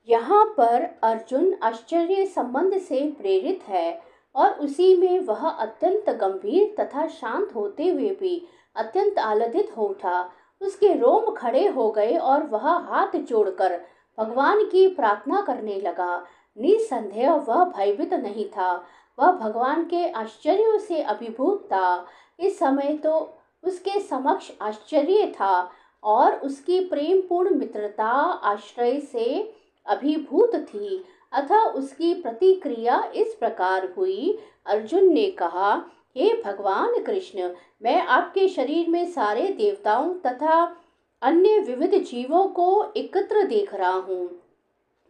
यहाँ पर अर्जुन आश्चर्य संबंध से प्रेरित है और उसी में वह अत्यंत गंभीर तथा शांत होते हुए भी अत्यंत आह्लादित हो उठा। उसके रोम खड़े हो गए और वह हाथ जोड़कर भगवान की प्रार्थना करने लगा। निसंदेह वह भयभीत नहीं था, वह भगवान के आश्चर्यों से अभिभूत था। इस समय तो उसके समक्ष आश्चर्य था और उसकी प्रेमपूर्ण मित्रता आश्रय से अभिभूत थी। अतः उसकी प्रतिक्रिया इस प्रकार हुई। अर्जुन ने कहा, हे भगवान कृष्ण, मैं आपके शरीर में सारे देवताओं तथा अन्य विविध जीवों को एकत्र देख रहा हूँ।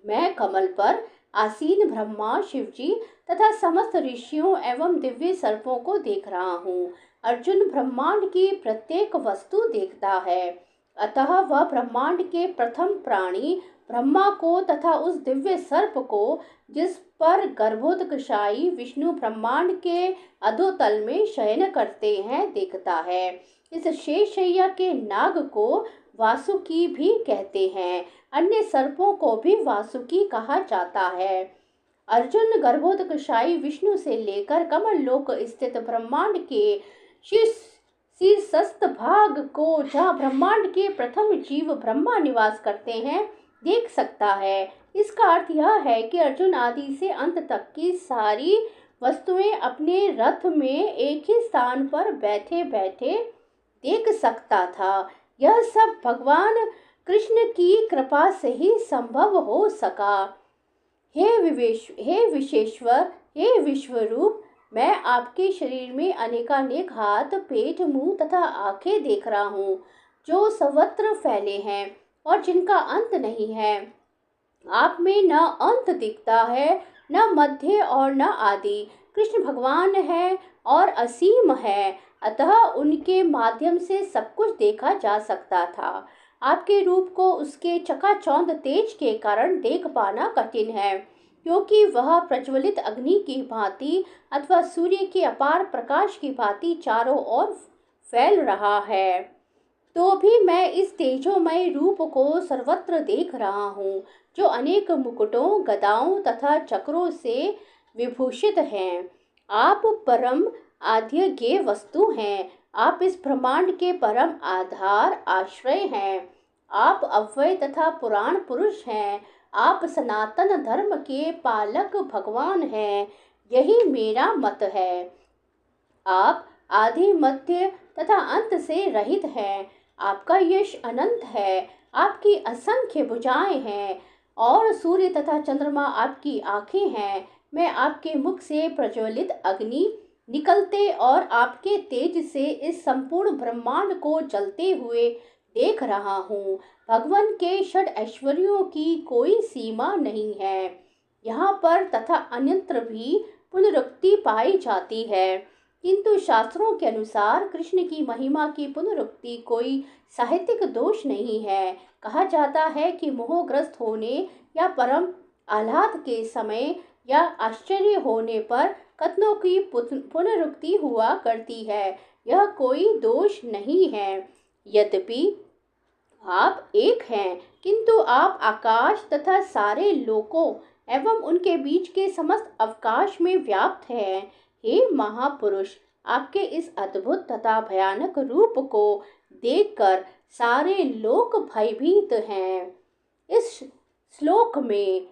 मैं कमल पर आसीन ब्रह्मा, शिवजी तथा समस्त ऋषियों एवं दिव्य सर्पों को देख रहा हूँ। अर्जुन ब्रह्मांड की प्रत्येक वस्तु देखता है, अतः वह ब्रह्मांड के प्रथम प्राणी ब्रह्मा को तथा उस दिव्य सर्प को, जिस पर गर्भोदकशायी विष्णु ब्रह्मांड के अधोतल में शयन करते हैं, देखता है। इस शेषशय्या के नाग को वासुकी भी कहते हैं। अन्य सर्पों को भी वासुकी कहा जाता है। अर्जुन गर्भोदकशायी विष्णु से लेकर कमल लोक स्थित ब्रह्मांड के शीर्षस्थ भाग को, जहाँ ब्रह्मांड के प्रथम जीव ब्रह्मा निवास करते हैं, देख सकता है। इसका अर्थ यह है कि अर्जुन आदि से अंत तक की सारी वस्तुएं अपने रथ में एक ही स्थान पर बैठे बैठे देख सकता था। यह सब भगवान कृष्ण की कृपा से ही संभव हो सका। हे विश्वेश्वर, हे विश्वरूप, मैं आपके शरीर में अनेकानेक हाथ, पेट, मुंह तथा आंखें देख रहा हूँ, जो सर्वत्र फैले हैं और जिनका अंत नहीं है। आप में न अंत दिखता है, न मध्य और न आदि। कृष्ण भगवान है और असीम है, अतः उनके माध्यम से सब कुछ देखा जा सकता था। आपके रूप को उसके चकाचौंध तेज के कारण देख पाना कठिन है, क्योंकि वह प्रज्वलित अग्नि की भांति अथवा सूर्य के अपार प्रकाश की भांति चारों ओर फैल रहा है। तो भी मैं इस तेजोमय रूप को सर्वत्र देख रहा हूँ, जो अनेक मुकुटों, गदाओं तथा चक्रों से विभूषित हैं। आप परम आद्यज्ञेय वस्तु हैं। आप इस ब्रह्मांड के परम आधार, आश्रय हैं। आप अव्यय तथा पुराण पुरुष हैं। आप सनातन धर्म के पालक भगवान हैं। यही मेरा मत है। आप आदि, मध्य तथा अंत से रहित हैं। आपका यश अनंत है। आपकी असंख्य भुजाएं हैं और सूर्य तथा चंद्रमा आपकी आंखें हैं। मैं आपके मुख से प्रज्वलित अग्नि निकलते और आपके तेज से इस संपूर्ण ब्रह्मांड को जलते हुए देख रहा हूँ। भगवान के षड ऐश्वर्यों की कोई सीमा नहीं है। यहाँ पर तथा अन्यत्र भी पुनरुक्ति पाई जाती है, किंतु शास्त्रों के अनुसार कृष्ण की महिमा की पुनरुक्ति कोई साहित्यिक दोष नहीं है। कहा जाता है कि मोहग्रस्त होने या परम आह्लाद के समय या आश्चर्य होने पर कथनों की पुनरुक्ति हुआ करती है। यह कोई दोष नहीं है। यद्यपि आप एक हैं, किंतु आप आकाश तथा सारे लोकों एवं उनके बीच के समस्त अवकाश में व्याप्त हैं। हे महापुरुष, आपके इस अद्भुत तथा भयानक रूप को देखकर सारे लोक भयभीत हैं। इस श्लोक में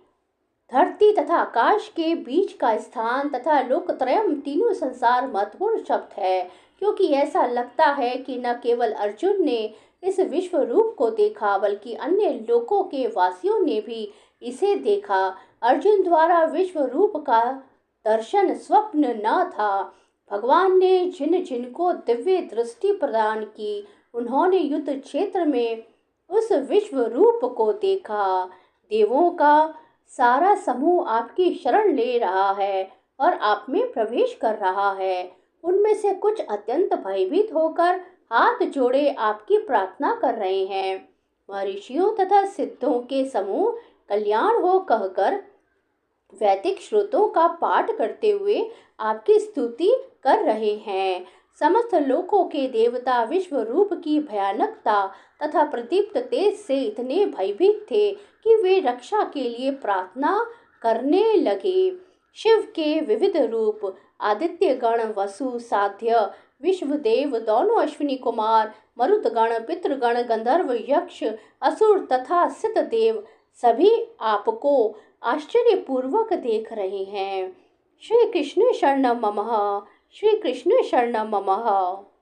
धरती तथा आकाश के बीच का स्थान तथा लोकत्रयम, तीनों संसार महत्वपूर्ण शब्द है, क्योंकि ऐसा लगता है कि न केवल अर्जुन ने इस विश्व रूप को देखा, बल्कि अन्य लोकों के वासियों ने भी इसे देखा। अर्जुन द्वारा विश्व रूप का दर्शन स्वप्न न था। भगवान ने जिन जिनको दिव्य दृष्टि प्रदान की, उन्होंने युद्ध क्षेत्र में उस विश्व रूप को देखा। देवों का सारा समूह आपकी शरण ले रहा है और आप में प्रवेश कर रहा है। उनमें से कुछ अत्यंत भयभीत होकर हाथ जोड़े आपकी प्रार्थना कर रहे हैं। महर्षियों तथा सिद्धों के समूह कल्याण हो कहकर वैदिक श्रुतों का पाठ करते हुए आपकी स्तुति कर रहे हैं। समस्त लोकों के देवता विश्व रूप की भयानकता तथा प्रदीप्त तेज से इतने भयभीत थे कि वे रक्षा के लिए प्रार्थना करने लगे। शिव के विविध रूप आदित्य गण, वसु, साध्य, विश्वदेव, दोनों अश्विनी कुमार, मरुतगण, पितृगण, गंधर्व, यक्ष, असुर तथा सितदेव सभी आपको आश्चर्यपूर्वक देख रहे हैं। श्री कृष्ण शरणम मम। श्री कृष्ण शरणम मम।